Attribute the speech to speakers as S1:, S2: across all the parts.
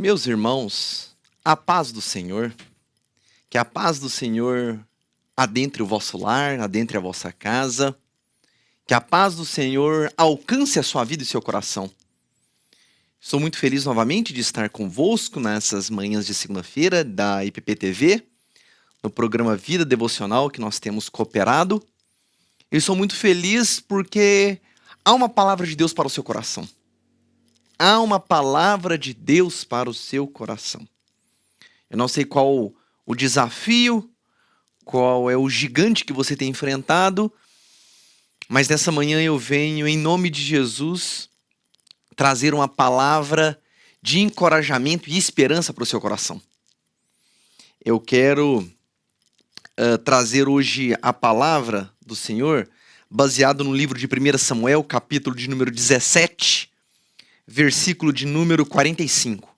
S1: Meus irmãos, a paz do Senhor, que a paz do Senhor adentre o vosso lar, adentre a vossa casa, que a paz do Senhor alcance a sua vida e seu coração. Estou muito feliz novamente de estar convosco nessas manhãs de segunda-feira da IPP-TV, no programa Vida Devocional que nós temos cooperado. Eu sou muito feliz porque há uma palavra de Deus para o seu coração. Há uma palavra de Deus para o seu coração. Eu não sei qual o desafio, qual é o gigante que você tem enfrentado, mas nessa manhã eu venho, em nome de Jesus, trazer uma palavra de encorajamento e esperança para o seu coração. Eu quero trazer hoje a palavra do Senhor, baseado no livro de 1 Samuel, capítulo de número 17, versículo de número 45.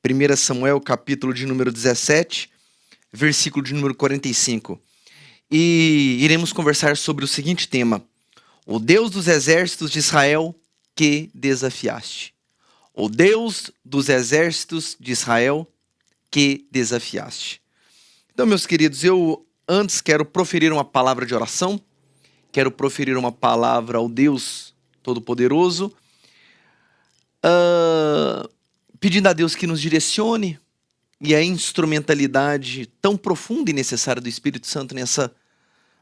S1: 1 Samuel, capítulo de número 17, versículo de número 45. E iremos conversar sobre o seguinte tema: o Deus dos exércitos de Israel que desafiaste. O Deus dos exércitos de Israel que desafiaste. Então, meus queridos, eu antes quero proferir uma palavra de oração, quero proferir uma palavra ao Deus Todo-Poderoso, pedindo a Deus que nos direcione e a instrumentalidade tão profunda e necessária do Espírito Santo nessa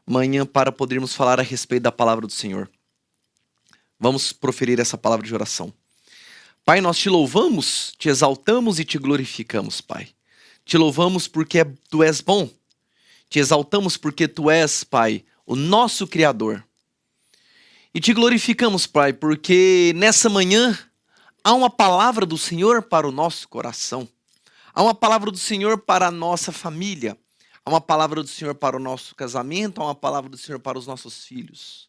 S1: manhã para podermos falar a respeito da palavra do Senhor. Vamos proferir essa palavra de oração. Pai, nós te louvamos, te exaltamos e te glorificamos, Pai. Te louvamos porque tu és bom. Te exaltamos porque tu és, Pai, o nosso Criador. E te glorificamos, Pai, porque nessa manhã há uma palavra do Senhor para o nosso coração. Há uma palavra do Senhor para a nossa família. Há uma palavra do Senhor para o nosso casamento. Há uma palavra do Senhor para os nossos filhos.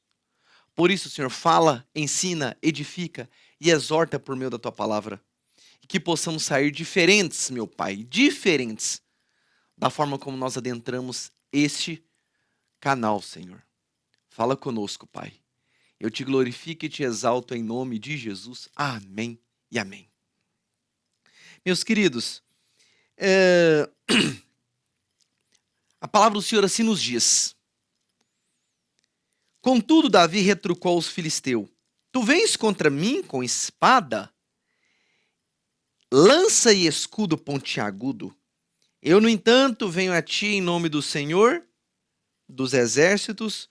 S1: Por isso, Senhor, fala, ensina, edifica e exorta por meio da tua palavra. E que possamos sair diferentes, meu Pai, diferentes da forma como nós adentramos este canal, Senhor. Fala conosco, Pai. Eu te glorifico e te exalto em nome de Jesus. Amém e amém. Meus queridos, a palavra do Senhor assim nos diz: contudo, Davi retrucou aos filisteus: tu vens contra mim com espada, lança e escudo pontiagudo. Eu, no entanto, venho a ti em nome do Senhor dos exércitos,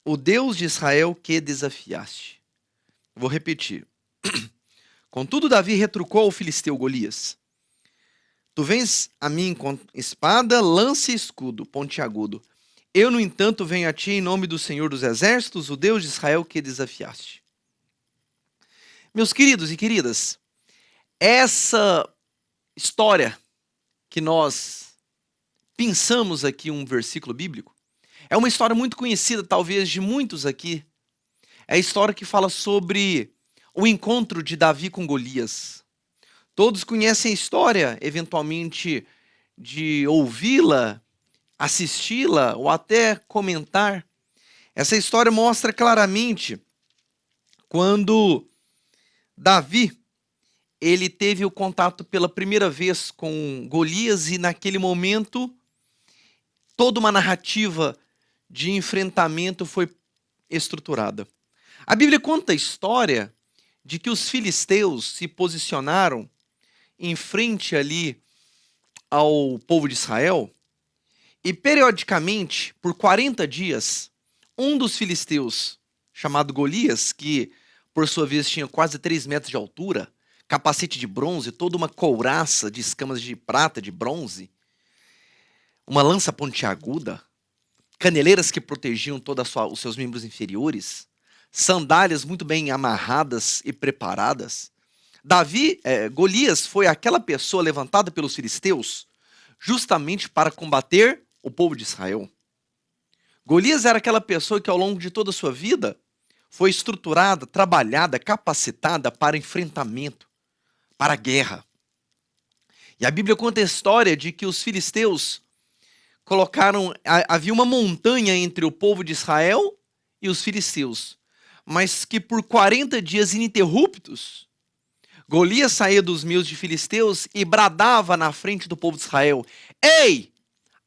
S1: o Deus de Israel que desafiaste. Vou repetir. Contudo, Davi retrucou ao filisteu Golias: tu vens a mim com espada, lança e escudo pontiagudo. Eu, no entanto, venho a ti em nome do Senhor dos exércitos, o Deus de Israel que desafiaste. Meus queridos e queridas, essa história que nós pensamos aqui, um versículo bíblico, é uma história muito conhecida, talvez, de muitos aqui. É a história que fala sobre o encontro de Davi com Golias. Todos conhecem a história, eventualmente, de ouvi-la, assisti-la ou até comentar. Essa história mostra claramente quando Davi ele teve o contato pela primeira vez com Golias e naquele momento toda uma narrativa de enfrentamento foi estruturada. A Bíblia conta a história de que os filisteus se posicionaram em frente ali ao povo de Israel e periodicamente, por 40 dias, um dos filisteus, chamado Golias, que por sua vez tinha quase 3 metros de altura, capacete de bronze, toda uma couraça de escamas de prata, de bronze, uma lança pontiaguda, caneleiras que protegiam todos os seus membros inferiores, sandálias muito bem amarradas e preparadas. Golias foi aquela pessoa levantada pelos filisteus justamente para combater o povo de Israel. Golias era aquela pessoa que ao longo de toda a sua vida foi estruturada, trabalhada, capacitada para enfrentamento, para a guerra. E a Bíblia conta a história de que os filisteus havia uma montanha entre o povo de Israel e os filisteus, mas que por 40 dias ininterruptos, Golias saía dos meus de filisteus e bradava na frente do povo de Israel: Ei,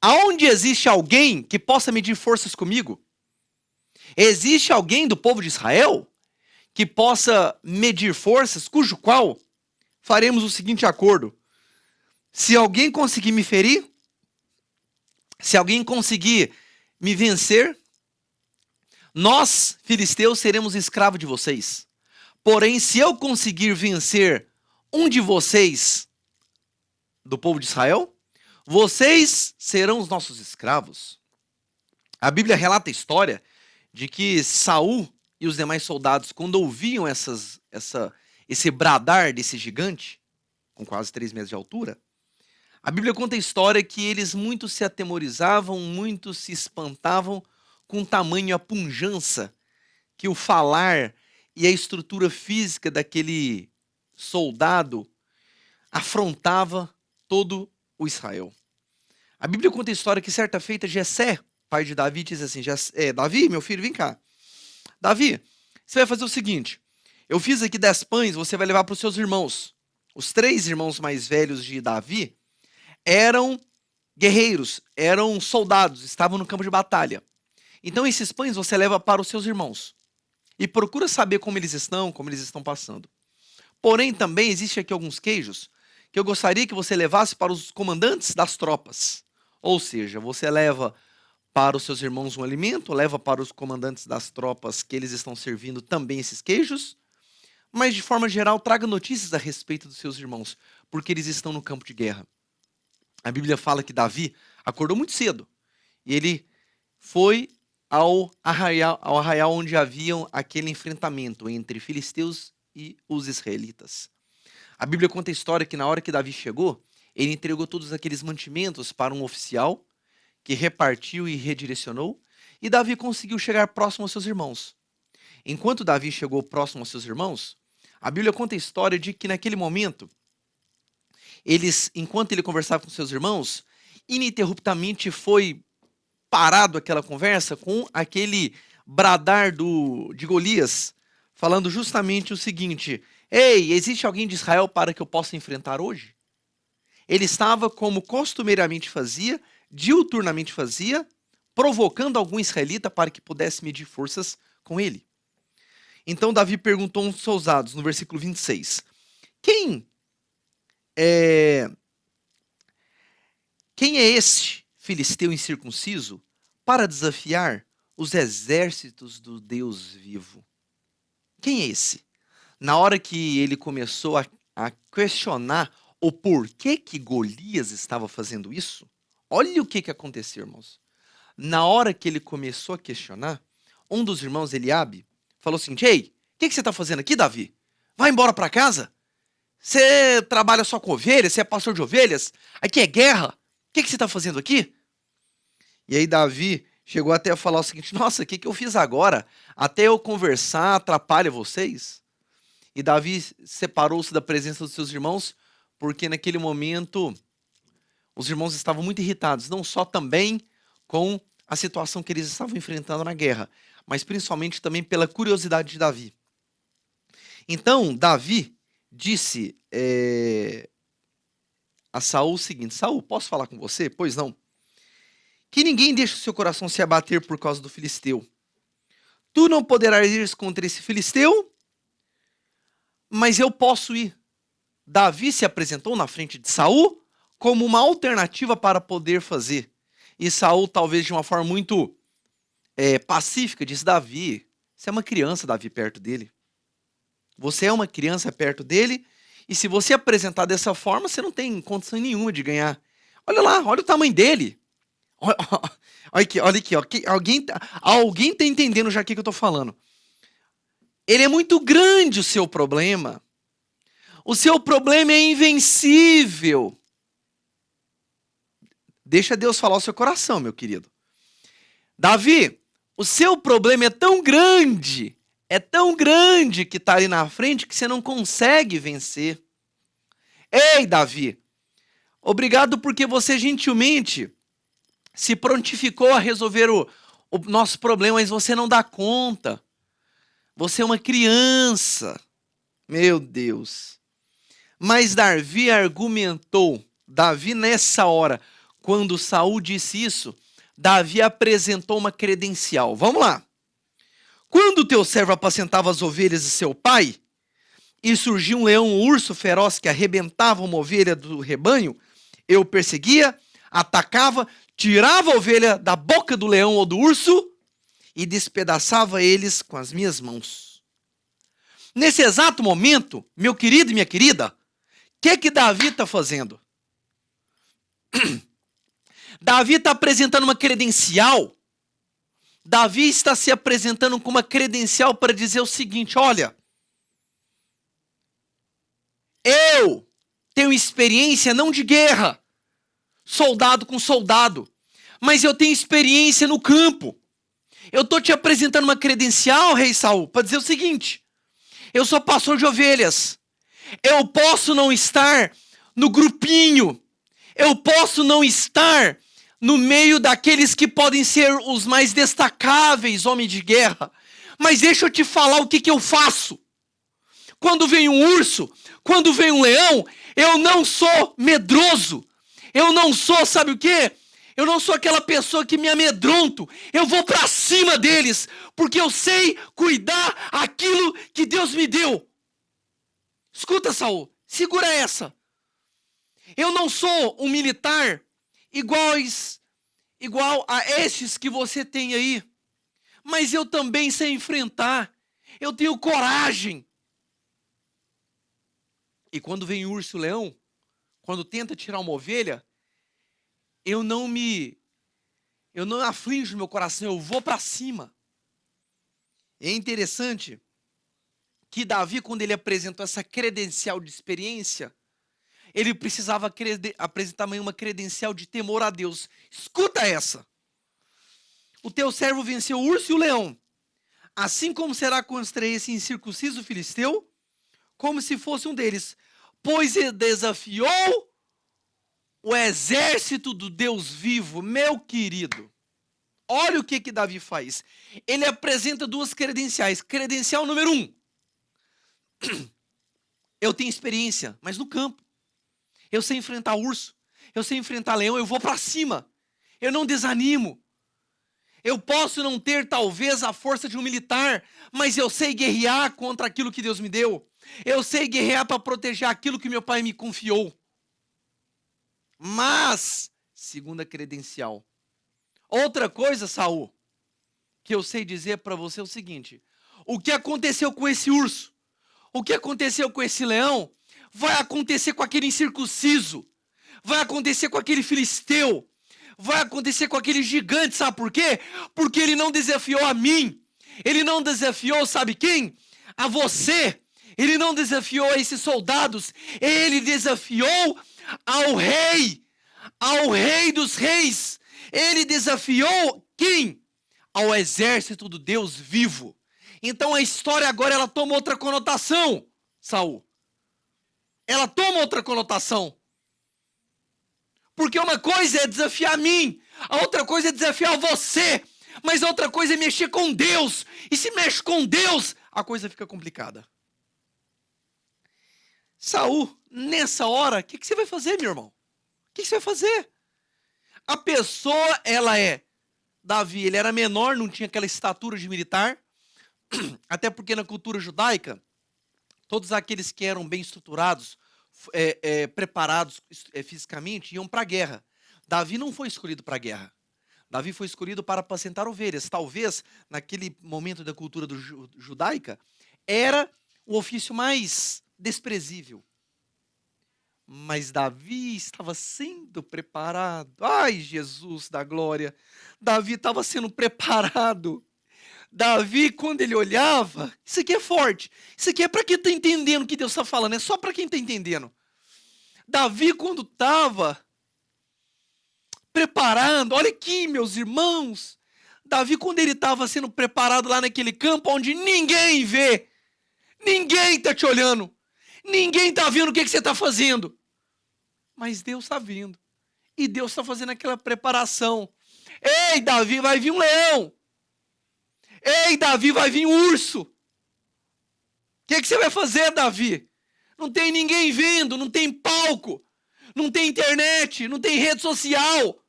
S1: aonde existe alguém que possa medir forças comigo? Existe alguém do povo de Israel que possa medir forças, cujo qual faremos o seguinte acordo: se alguém conseguir me ferir, se alguém conseguir me vencer, nós, filisteus, seremos escravos de vocês. Porém, se eu conseguir vencer um de vocês, do povo de Israel, vocês serão os nossos escravos. A Bíblia relata a história de que Saul e os demais soldados, quando ouviam esse bradar desse gigante, com quase 3 metros de altura, a Bíblia conta a história que eles muito se atemorizavam, muito se espantavam com o tamanho e a pujança que o falar e a estrutura física daquele soldado afrontava todo o Israel. A Bíblia conta a história que certa feita Jessé, pai de Davi, diz assim: Davi, meu filho, vem cá. Davi, você vai fazer o seguinte: eu fiz aqui 10 pães, você vai levar para os seus irmãos. Os 3 irmãos mais velhos de Davi eram guerreiros, eram soldados, estavam no campo de batalha. Então esses pães você leva para os seus irmãos. E procura saber como eles estão passando. Porém, também existe aqui alguns queijos que eu gostaria que você levasse para os comandantes das tropas. Ou seja, você leva para os seus irmãos um alimento, leva para os comandantes das tropas que eles estão servindo também esses queijos, mas de forma geral traga notícias a respeito dos seus irmãos, porque eles estão no campo de guerra. A Bíblia fala que Davi acordou muito cedo e ele foi ao arraial onde havia aquele enfrentamento entre filisteus e os israelitas. A Bíblia conta a história que na hora que Davi chegou, ele entregou todos aqueles mantimentos para um oficial que repartiu e redirecionou, e Davi conseguiu chegar próximo aos seus irmãos. Enquanto Davi chegou próximo aos seus irmãos, a Bíblia conta a história de que naquele momento, enquanto ele conversava com seus irmãos, ininterruptamente foi parado aquela conversa com aquele bradar de Golias, falando justamente o seguinte: Ei, existe alguém de Israel para que eu possa enfrentar hoje? Ele estava, como costumeiramente fazia, diuturnamente fazia, provocando algum israelita para que pudesse medir forças com ele. Então Davi perguntou aos soldados, no versículo 26, Quem é este filisteu incircunciso para desafiar os exércitos do Deus vivo? Quem é esse? Na hora que ele começou a questionar o porquê que Golias estava fazendo isso, olha o que aconteceu, irmãos. Na hora que ele começou a questionar, um dos irmãos, Eliabe, falou assim: Ei, o que você está fazendo aqui, Davi? Vai embora para casa? Você trabalha só com ovelhas? Você é pastor de ovelhas? Aqui é guerra? O que você está fazendo aqui? E aí Davi chegou até a falar o seguinte: Nossa, o que eu fiz agora? Até eu conversar atrapalha vocês? E Davi separou-se da presença dos seus irmãos, porque naquele momento os irmãos estavam muito irritados, não só também com a situação que eles estavam enfrentando na guerra, mas principalmente também pela curiosidade de Davi. Então, Davi disse a Saul o seguinte: Saul, posso falar com você? Pois não. Que ninguém deixe o seu coração se abater por causa do filisteu. Tu não poderás ir contra esse filisteu, mas eu posso ir. Davi se apresentou na frente de Saul como uma alternativa para poder fazer. E Saul, talvez de uma forma muito pacífica, disse: Davi, você é uma criança, Davi, perto dele. Você é uma criança perto dele, e se você apresentar dessa forma, você não tem condição nenhuma de ganhar. Olha lá, olha o tamanho dele. Olha aqui, ó. Alguém tá entendendo já o que eu tô falando. Ele é muito grande, o seu problema. O seu problema é invencível. Deixa Deus falar o seu coração, meu querido. Davi, o seu problema é tão grande que está ali na frente que você não consegue vencer. Ei, Davi, obrigado porque você gentilmente se prontificou a resolver o nosso problema, mas você não dá conta. Você é uma criança. Meu Deus. Mas Davi argumentou. Davi, nessa hora, quando Saul disse isso, Davi apresentou uma credencial. Vamos lá. Quando o teu servo apacentava as ovelhas de seu pai, e surgia um leão ou um urso feroz que arrebentava uma ovelha do rebanho, eu perseguia, atacava, tirava a ovelha da boca do leão ou do urso e despedaçava eles com as minhas mãos. Nesse exato momento, meu querido e minha querida, o que Davi está fazendo? Davi está apresentando uma credencial. Davi está se apresentando com uma credencial para dizer o seguinte: olha, eu tenho experiência não de guerra, soldado com soldado, mas eu tenho experiência no campo. Eu estou te apresentando uma credencial, rei Saul, para dizer o seguinte: eu sou pastor de ovelhas. Eu posso não estar no grupinho. Eu posso não estar no meio daqueles que podem ser os mais destacáveis homens de guerra. Mas deixa eu te falar o que eu faço. Quando vem um urso, quando vem um leão, eu não sou medroso. Eu não sou, sabe o quê? Eu não sou aquela pessoa que me amedronto. Eu vou para cima deles, porque eu sei cuidar aquilo que Deus me deu. Escuta, Saul, segura essa. Eu não sou um militar igual a estes que você tem aí. Mas eu também sei enfrentar. Eu tenho coragem. E quando vem o urso e o leão, quando tenta tirar uma ovelha, eu não aflijo meu coração, eu vou para cima. É interessante que Davi, quando ele apresentou essa credencial de experiência, ele precisava apresentar uma credencial de temor a Deus. Escuta essa. O teu servo venceu o urso e o leão. Assim como será contra esse incircunciso filisteu, como se fosse um deles. Pois ele desafiou o exército do Deus vivo. Meu querido, olha o que Davi faz. Ele apresenta duas credenciais. Credencial número 1. Eu tenho experiência, mas no campo. Eu sei enfrentar urso. Eu sei enfrentar leão. Eu vou para cima. Eu não desanimo. Eu posso não ter, talvez, a força de um militar, mas eu sei guerrear contra aquilo que Deus me deu. Eu sei guerrear para proteger aquilo que meu pai me confiou. Mas, segunda credencial. Outra coisa, Saul, que eu sei dizer para você é o seguinte: o que aconteceu com esse urso, o que aconteceu com esse leão, vai acontecer com aquele incircunciso, vai acontecer com aquele filisteu, vai acontecer com aquele gigante, sabe por quê? Porque ele não desafiou a mim, ele não desafiou, sabe quem? A você, ele não desafiou a esses soldados, ele desafiou ao rei dos reis, ele desafiou quem? Ao exército do Deus vivo. Então a história agora ela toma outra conotação, Saul. Ela toma outra conotação. Porque uma coisa é desafiar a mim, a outra coisa é desafiar você, mas a outra coisa é mexer com Deus. E se mexe com Deus, a coisa fica complicada. Saul, nessa hora, o que você vai fazer, meu irmão? O que você vai fazer? A pessoa, ela é... Davi, ele era menor, não tinha aquela estatura de militar, até porque na cultura judaica, todos aqueles que eram bem estruturados, preparados fisicamente, iam para a guerra. Davi não foi escolhido para a guerra. Davi foi escolhido para apacentar ovelhas. Talvez, naquele momento da cultura judaica, era o ofício mais desprezível. Mas Davi estava sendo preparado. Ai, Jesus da glória. Davi estava sendo preparado. Davi, quando ele olhava, isso aqui é forte. Isso aqui é para quem está entendendo o que Deus está falando. É só para quem está entendendo. Davi, quando estava preparando, olha aqui, meus irmãos. Davi, quando ele estava sendo preparado lá naquele campo onde ninguém vê. Ninguém está te olhando. Ninguém está vendo o que você está fazendo. Mas Deus está vindo. E Deus está fazendo aquela preparação. Ei, Davi, vai vir um leão. Ei, Davi, vai vir um urso. O que você vai fazer, Davi? Não tem ninguém vendo, não tem palco, não tem internet, não tem rede social.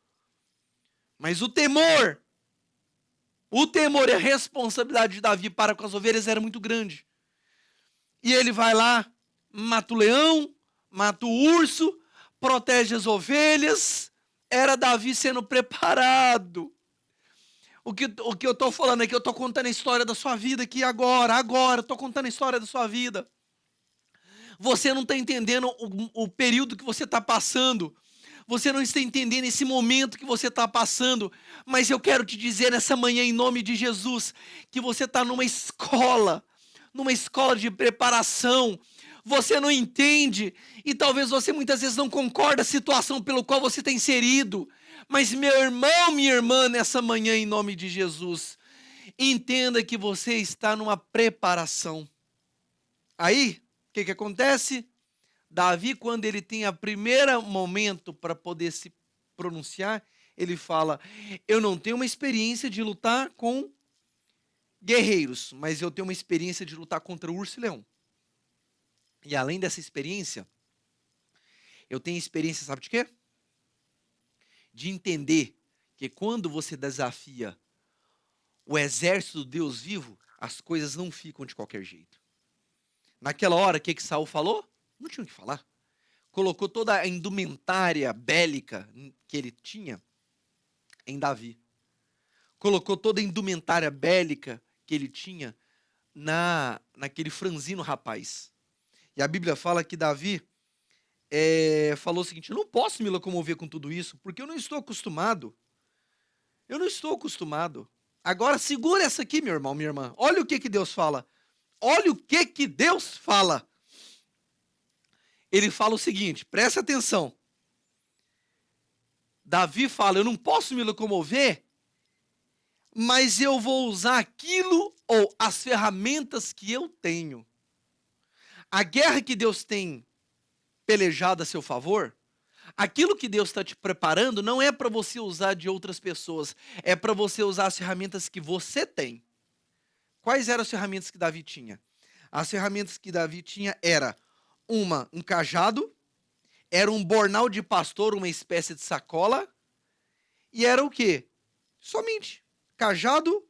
S1: Mas o temor e a responsabilidade de Davi para com as ovelhas era muito grande. E ele vai lá, mata o leão, mata o urso, protege as ovelhas. Era Davi sendo preparado. O que eu estou falando aqui, eu estou contando a história da sua vida aqui agora, eu estou contando a história da sua vida. Você não está entendendo o período que você está passando. Você não está entendendo esse momento que você está passando. Mas eu quero te dizer nessa manhã, em nome de Jesus, que você está numa escola de preparação. Você não entende e talvez você muitas vezes não concorda com a situação pelo qual você está inserido. Mas meu irmão, minha irmã, nessa manhã, em nome de Jesus, entenda que você está numa preparação. Aí, o que acontece? Davi, quando ele tem o primeiro momento para poder se pronunciar, ele fala: eu não tenho uma experiência de lutar com guerreiros, mas eu tenho uma experiência de lutar contra urso e leão. E além dessa experiência, eu tenho experiência, sabe de quê? De entender que quando você desafia o exército do Deus vivo, as coisas não ficam de qualquer jeito. Naquela hora, o que Saul falou? Não tinha o que falar. Colocou toda a indumentária bélica que ele tinha em Davi. Colocou toda a indumentária bélica que ele tinha naquele franzino rapaz. E a Bíblia fala que Davi falou o seguinte: eu não posso me locomover com tudo isso, porque eu não estou acostumado. Eu não estou acostumado. Agora segura essa aqui, meu irmão, minha irmã. Olha o que Deus fala. Olha o que Deus fala. Ele fala o seguinte, presta atenção. Davi fala: eu não posso me locomover, mas eu vou usar aquilo ou as ferramentas que eu tenho. A guerra que Deus tem pelejado a seu favor, aquilo que Deus está te preparando não é para você usar de outras pessoas, é para você usar as ferramentas que você tem. Quais eram as ferramentas que Davi tinha? As ferramentas que Davi tinha era um cajado, era um bornal de pastor, uma espécie de sacola, e era o quê? Somente cajado.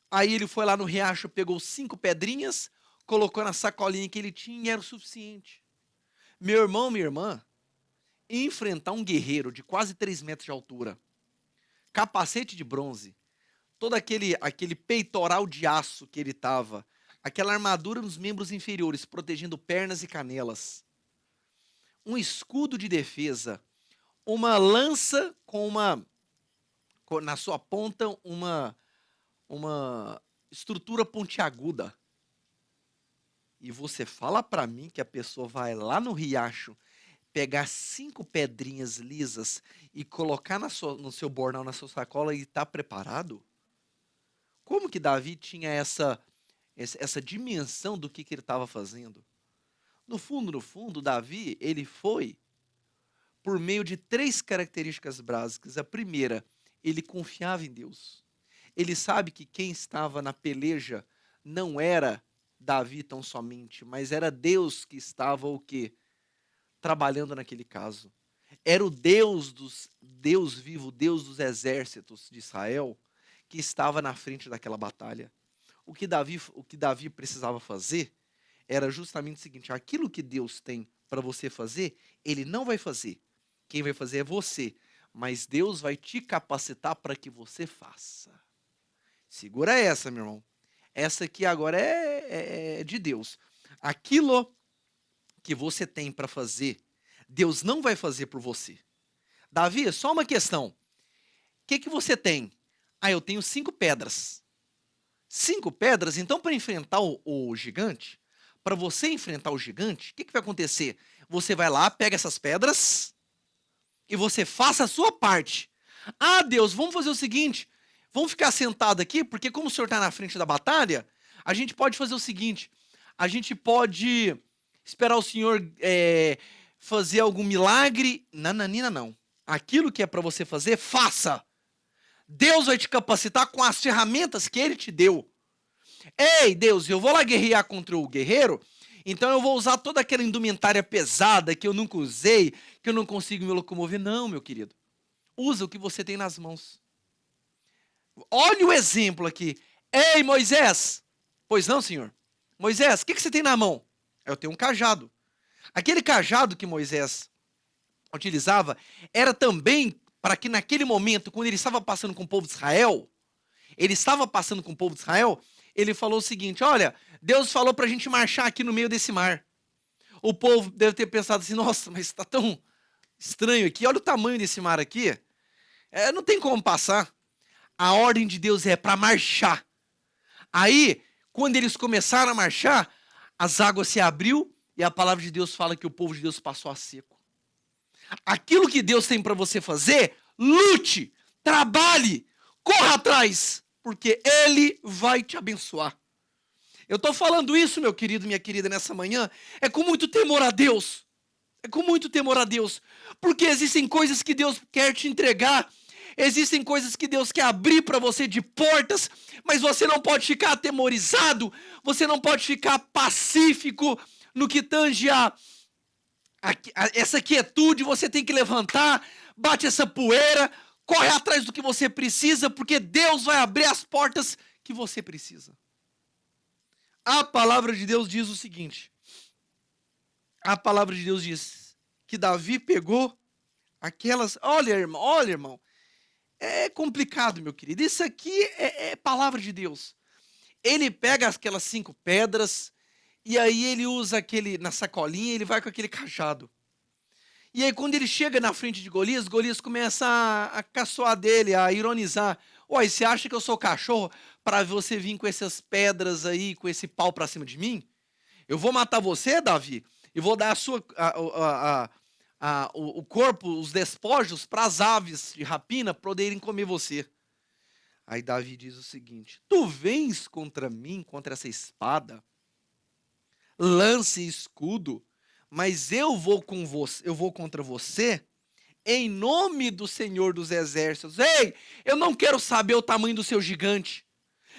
S1: Aí ele foi lá no riacho, pegou 5 pedrinhas, colocou na sacolinha que ele tinha e era o suficiente. Meu irmão, minha irmã, enfrentar um guerreiro de quase 3 metros de altura, capacete de bronze, todo aquele peitoral de aço que ele estava, aquela armadura nos membros inferiores, protegendo pernas e canelas, um escudo de defesa, uma lança na sua ponta, uma estrutura pontiaguda. E você fala para mim que a pessoa vai lá no riacho, pegar 5 pedrinhas lisas e colocar no seu bornal, na sua sacola e está preparado? Como que Davi tinha essa dimensão do que ele estava fazendo? No fundo, Davi, ele foi por meio de 3 características básicas. A primeira, ele confiava em Deus. Ele sabe que quem estava na peleja não era Davi tão somente, mas era Deus que estava o quê? Trabalhando naquele caso. Era o Deus vivo, Deus dos exércitos de Israel, que estava na frente daquela batalha. O que Davi precisava fazer era justamente o seguinte: aquilo que Deus tem para você fazer, ele não vai fazer. Quem vai fazer é você, mas Deus vai te capacitar para que você faça. Segura essa, meu irmão. Essa aqui agora é de Deus. Aquilo que você tem para fazer, Deus não vai fazer por você. Davi, só uma questão. O que você tem? Eu tenho 5 pedras. 5 pedras? Então, para enfrentar o gigante, para você enfrentar o gigante, o que vai acontecer? Você vai lá, pega essas pedras e você faça a sua parte. Deus, vamos fazer o seguinte, vamos ficar sentado aqui, porque como o senhor está na frente da batalha, a gente pode fazer o seguinte, a gente pode esperar o senhor fazer algum milagre. Nananina, não. Aquilo que é para você fazer, faça. Deus vai te capacitar com as ferramentas que ele te deu. Ei, Deus, eu vou lá guerrear contra o guerreiro, Então eu vou usar toda aquela indumentária pesada que eu nunca usei, que eu não consigo me locomover. Não, meu querido. Usa o que você tem nas mãos. Olha o exemplo aqui. Ei, Moisés. Pois não, senhor. Moisés, o que você tem na mão? Eu tenho um cajado. Aquele cajado que Moisés utilizava era também para que naquele momento, quando ele estava passando com o povo de Israel, ele falou o seguinte: olha, Deus falou para a gente marchar aqui no meio desse mar. O povo deve ter pensado assim: nossa, mas está tão estranho aqui, olha o tamanho desse mar aqui. Não tem como passar. A ordem de Deus é para marchar. Aí, quando eles começaram a marchar, as águas se abriu e a palavra de Deus fala que o povo de Deus passou a seco. Aquilo que Deus tem para você fazer, lute, trabalhe, corra atrás, porque Ele vai te abençoar. Eu estou falando isso, meu querido, minha querida, nessa manhã, é com muito temor a Deus. É com muito temor a Deus. Porque existem coisas que Deus quer te entregar. Existem coisas que Deus quer abrir para você de portas. Mas você não pode ficar atemorizado. Você não pode ficar pacífico no que tange essa quietude. Você tem que levantar, bate essa poeira, corre atrás do que você precisa. Porque Deus vai abrir as portas que você precisa. A palavra de Deus diz o seguinte. A palavra de Deus diz que Davi pegou aquelas... Olha, irmão. É complicado, meu querido. Isso aqui é palavra de Deus. Ele pega aquelas 5 pedras e aí ele usa na sacolinha, ele vai com aquele cajado. E aí quando ele chega na frente de Golias, Golias começa a caçoar dele, a ironizar. Uai, você acha que eu sou cachorro para você vir com essas pedras aí, com esse pau para cima de mim? Eu vou matar você, Davi, e vou dar o corpo, os despojos para as aves de rapina poderem comer você. Aí Davi diz o seguinte: tu vens contra mim, contra essa espada, lance e escudo, mas eu vou contra você em nome do Senhor dos Exércitos. Ei, eu não quero saber o tamanho do seu gigante.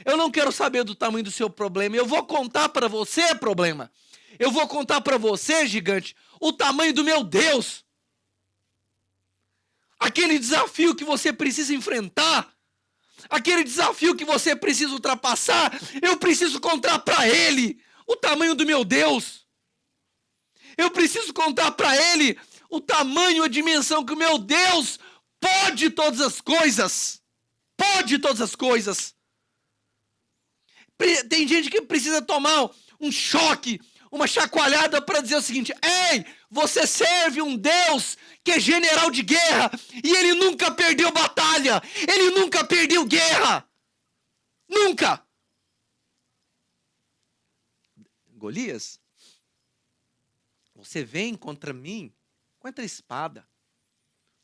S1: Eu não quero saber do tamanho do seu problema. Eu vou contar para você, problema. Eu vou contar para você, gigante, o tamanho do meu Deus. Aquele desafio que você precisa enfrentar, aquele desafio que você precisa ultrapassar, eu preciso contar para Ele o tamanho do meu Deus. Eu preciso contar para Ele o tamanho, a dimensão que o meu Deus pode todas as coisas. Pode todas as coisas. Tem gente que precisa tomar um choque, uma chacoalhada para dizer o seguinte: ei, você serve um Deus que é general de guerra e ele nunca perdeu batalha, ele nunca perdeu guerra. Nunca. Golias, você vem contra mim com essa espada,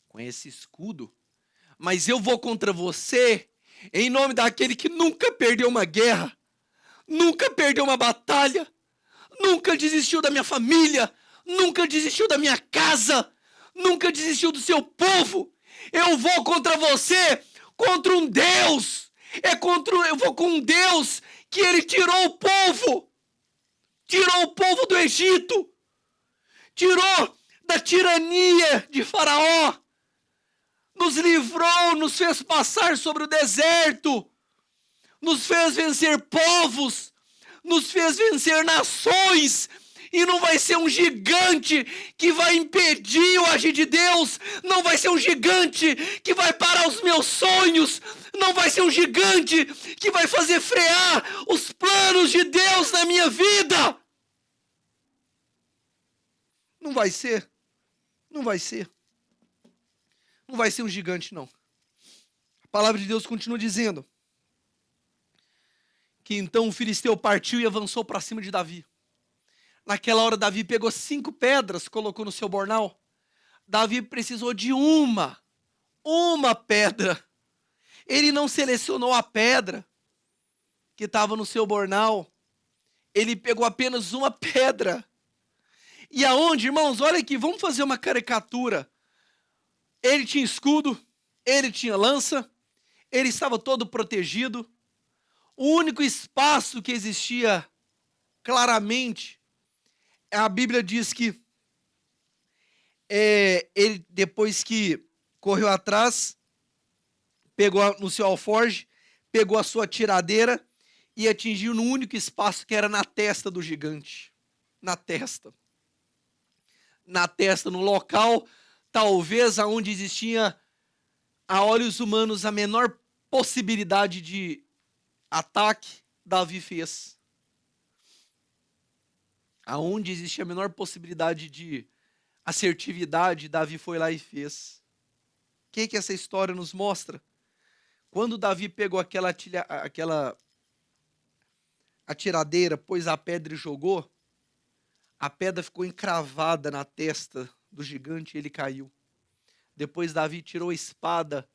S1: com esse escudo, mas eu vou contra você em nome daquele que nunca perdeu uma guerra, nunca perdeu uma batalha, nunca desistiu da minha família, nunca desistiu da minha casa, nunca desistiu do seu povo. Eu vou contra você, contra um Deus. Eu vou com um Deus que ele tirou o povo do Egito, tirou da tirania de Faraó, nos livrou, nos fez passar sobre o deserto, nos fez vencer povos, nos fez vencer nações, e não vai ser um gigante que vai impedir o agir de Deus, não vai ser um gigante que vai parar os meus sonhos, não vai ser um gigante que vai fazer frear os planos de Deus na minha vida. Não vai ser. Não vai ser. Não vai ser um gigante, não. A palavra de Deus continua dizendo que então o filisteu partiu e avançou para cima de Davi. Naquela hora, Davi pegou 5 pedras, colocou no seu bornal. Davi precisou de uma pedra. Ele não selecionou a pedra que estava no seu bornal. Ele pegou apenas uma pedra. E aonde, irmãos? Olha aqui, vamos fazer uma caricatura. Ele tinha escudo, ele tinha lança, ele estava todo protegido. O único espaço que existia claramente A Bíblia diz que ele, depois que correu atrás, pegou no seu alforge, pegou a sua tiradeira e atingiu no único espaço que era na testa do gigante. Na testa. Na testa, no local, talvez aonde existia, a olhos humanos, a menor possibilidade de ataque, Davi fez. Aonde existia a menor possibilidade de assertividade, Davi foi lá e fez. O que essa história nos mostra? Quando Davi pegou aquela atiradeira, pôs a pedra e jogou, a pedra ficou encravada na testa do gigante e ele caiu. Depois Davi tirou a espada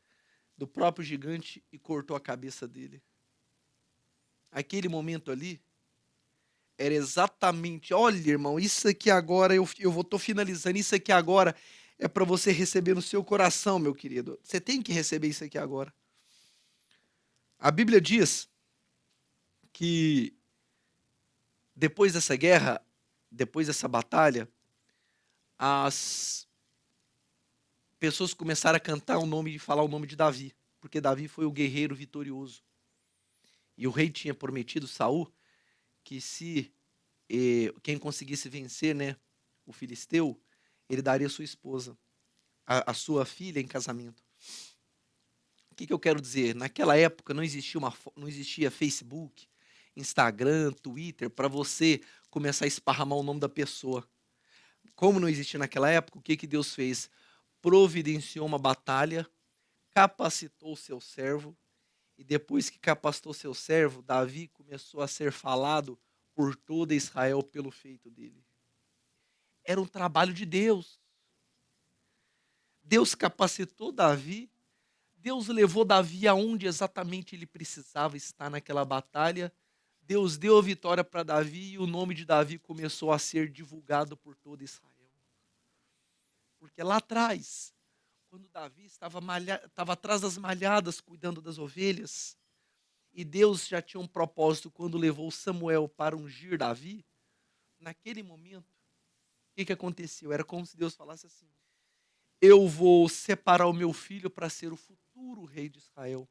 S1: do próprio gigante e cortou a cabeça dele. Aquele momento ali era exatamente, olha, irmão, isso aqui agora, tô finalizando, isso aqui agora é para você receber no seu coração, meu querido. Você tem que receber isso aqui agora. A Bíblia diz que depois dessa guerra, depois dessa batalha, as pessoas começaram a cantar o nome e falar o nome de Davi, porque Davi foi o guerreiro vitorioso. E o rei tinha prometido Saul que se quem conseguisse vencer, né, o filisteu, ele daria sua esposa, a sua filha em casamento. O que eu quero dizer? Naquela época não existia Facebook, Instagram, Twitter, para você começar a esparramar o nome da pessoa. Como não existia naquela época, o que Deus fez? Providenciou uma batalha, capacitou o seu servo, e depois que capacitou seu servo, Davi começou a ser falado por toda Israel pelo feito dele. Era um trabalho de Deus. Deus capacitou Davi, Deus levou Davi aonde exatamente ele precisava estar naquela batalha. Deus deu a vitória para Davi e o nome de Davi começou a ser divulgado por todo Israel. Porque lá atrás, quando Davi estava atrás das malhadas, cuidando das ovelhas, e Deus já tinha um propósito quando levou Samuel para ungir Davi, naquele momento, o que aconteceu? Era como se Deus falasse assim: eu vou separar o meu filho para ser o futuro rei de Israel,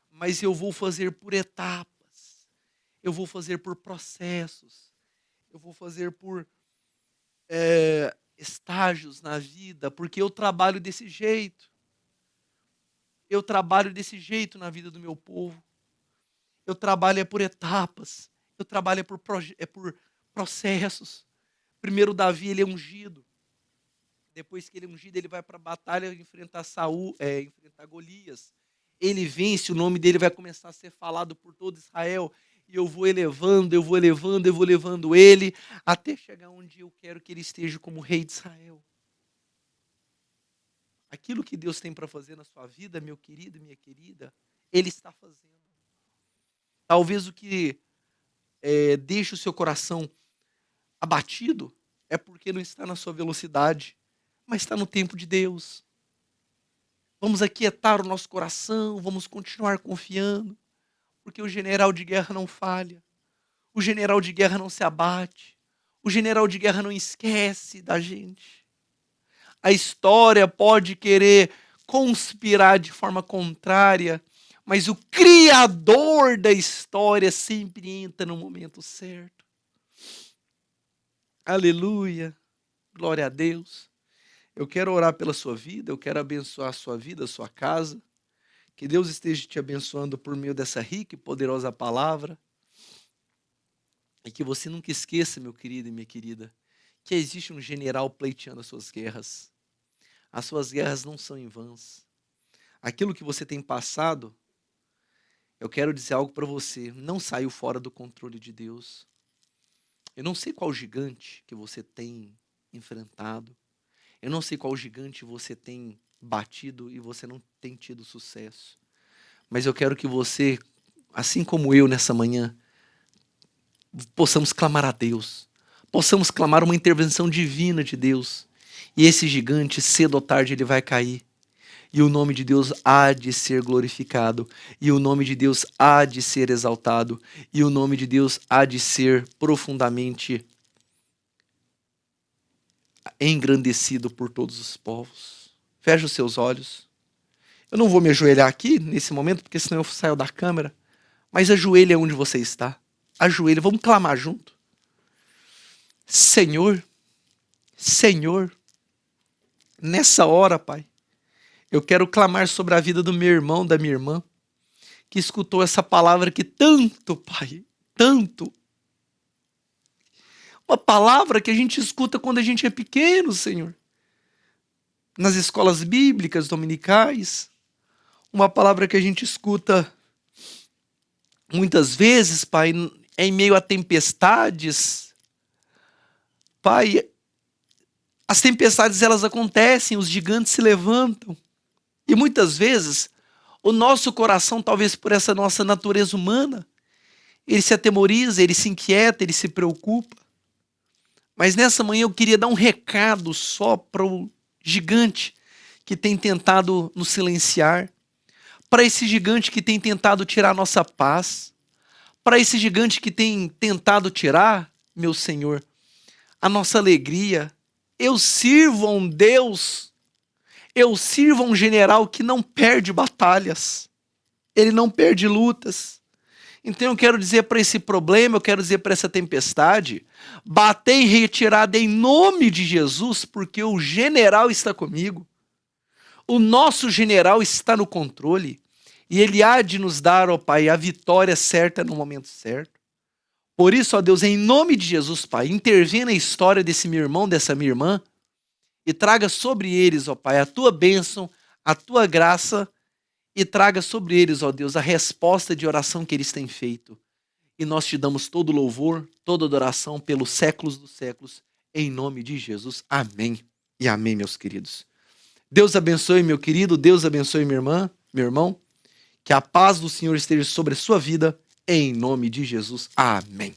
S1: mas eu vou fazer por etapas, eu vou fazer por processos, eu vou fazer por estágios na vida, porque eu trabalho desse jeito. Eu trabalho desse jeito na vida do meu povo. Eu trabalho por etapas. Eu trabalho por processos. Primeiro Davi, ele é ungido. Depois que ele é ungido, ele vai para a batalha enfrentar enfrentar Golias. Ele vence, o nome dele vai começar a ser falado por todo Israel. E eu vou elevando ele, até chegar onde eu quero que ele esteja como rei de Israel. Aquilo que Deus tem para fazer na sua vida, meu querido e minha querida, Ele está fazendo. Talvez o que deixa o seu coração abatido é porque não está na sua velocidade, mas está no tempo de Deus. Vamos aquietar o nosso coração, vamos continuar confiando, porque o general de guerra não falha, o general de guerra não se abate, o general de guerra não esquece da gente. A história pode querer conspirar de forma contrária, mas o Criador da história sempre entra no momento certo. Aleluia, glória a Deus. Eu quero orar pela sua vida, eu quero abençoar a sua vida, a sua casa. Que Deus esteja te abençoando por meio dessa rica e poderosa palavra. E que você nunca esqueça, meu querido e minha querida, que existe um general pleiteando as suas guerras. As suas guerras não são em vãs. Aquilo que você tem passado, eu quero dizer algo para você, não saiu fora do controle de Deus. Eu não sei qual gigante que você tem enfrentado. Eu não sei qual gigante você tem batido e você não tem tido sucesso. Mas eu quero que você, assim como eu nessa manhã, possamos clamar a Deus. Possamos clamar uma intervenção divina de Deus. E esse gigante, cedo ou tarde, ele vai cair. E o nome de Deus há de ser glorificado. E o nome de Deus há de ser exaltado. E o nome de Deus há de ser profundamente engrandecido por todos os povos. Feche os seus olhos. Eu não vou me ajoelhar aqui, nesse momento, porque senão eu saio da câmera. Mas ajoelhe onde você está. Ajoelhe, vamos clamar junto. Senhor, Senhor, nessa hora, Pai, eu quero clamar sobre a vida do meu irmão, da minha irmã, que escutou essa palavra que tanto, Pai, tanto. Uma palavra que a gente escuta quando a gente é pequeno, Senhor. Nas escolas bíblicas dominicais. Uma palavra que a gente escuta muitas vezes, Pai, em meio a tempestades. Pai, as tempestades elas acontecem, os gigantes se levantam. E muitas vezes, o nosso coração, talvez por essa nossa natureza humana, ele se atemoriza, ele se inquieta, ele se preocupa. Mas nessa manhã eu queria dar um recado só para o gigante que tem tentado nos silenciar, para esse gigante que tem tentado tirar a nossa paz, para esse gigante que tem tentado tirar, meu Senhor, a nossa alegria. Eu sirvo a um Deus, eu sirvo a um general que não perde batalhas, ele não perde lutas. Então eu quero dizer para esse problema, eu quero dizer para essa tempestade, bater em retirada em nome de Jesus, porque o general está comigo. O nosso general está no controle e ele há de nos dar, ó Pai, a vitória certa no momento certo. Por isso, ó Deus, em nome de Jesus, Pai, intervenha na história desse meu irmão, dessa minha irmã e traga sobre eles, ó Pai, a tua bênção, a tua graça e traga sobre eles, ó Deus, a resposta de oração que eles têm feito. E nós te damos todo louvor, toda adoração pelos séculos dos séculos, em nome de Jesus. Amém e amém, meus queridos. Deus abençoe, meu querido, Deus abençoe, minha irmã, meu irmão. Que a paz do Senhor esteja sobre a sua vida, em nome de Jesus. Amém.